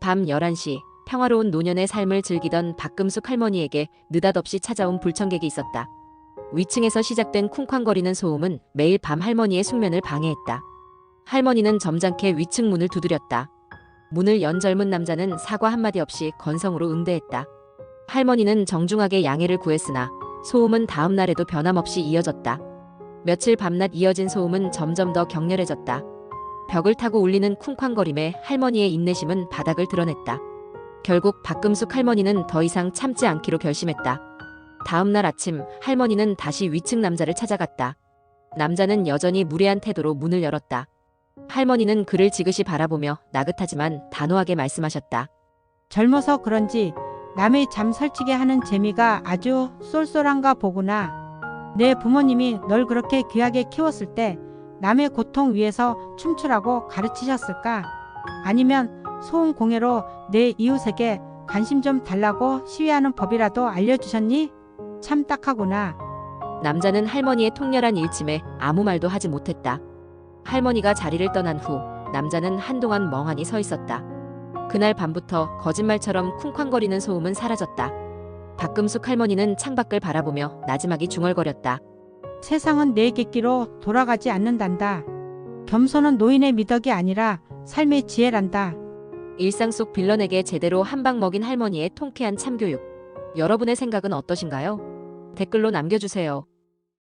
밤 11시 평화로운 노년의 삶을 즐기던 박금숙 할머니에게 느닷없이 찾아온 불청객이 있었다. 위층에서 시작된 쿵쾅거리는 소음은 매일 밤 할머니의 숙면을 방해했다. 할머니는 점잖게 위층 문을 두드렸다. 문을 연 젊은 남자는 사과 한마디 없이 건성으로 응대했다. 할머니는 정중하게 양해를 구했으나 소음은 다음 날에도 변함없이 이어졌다. 며칠 밤낮 이어진 소음은 점점 더 격렬해졌다. 벽을 타고 울리는 쿵쾅거림에 할머니의 인내심은 바닥을 드러냈다. 결국 박금숙 할머니는 더 이상 참지 않기로 결심했다. 다음 날 아침 할머니는 다시 위층 남자를 찾아갔다. 남자는 여전히 무례한 태도로 문을 열었다. 할머니는 그를 지그시 바라보며 나긋하지만 단호하게 말씀하셨다. 젊어서 그런지 남의 잠 설치게 하는 재미가 아주 쏠쏠한가 보구나. 내 부모님이 널 그렇게 귀하게 키웠을 때 남의 고통 위에서 춤추라고 가르치셨을까? 아니면 소음 공해로 내 이웃에게 관심 좀 달라고 시위하는 법이라도 알려주셨니? 참 딱하구나. 남자는 할머니의 통렬한 일침에 아무 말도 하지 못했다. 할머니가 자리를 떠난 후 남자는 한동안 멍하니 서 있었다. 그날 밤부터 거짓말처럼 쿵쾅거리는 소음은 사라졌다. 박금숙 할머니는 창밖을 바라보며 나지막이 중얼거렸다. 세상은 내 객기로 돌아가지 않는단다. 겸손은 노인의 미덕이 아니라 삶의 지혜란다. 일상 속 빌런에게 제대로 한 방 먹인 할머니의 통쾌한 참교육. 여러분의 생각은 어떠신가요? 댓글로 남겨주세요.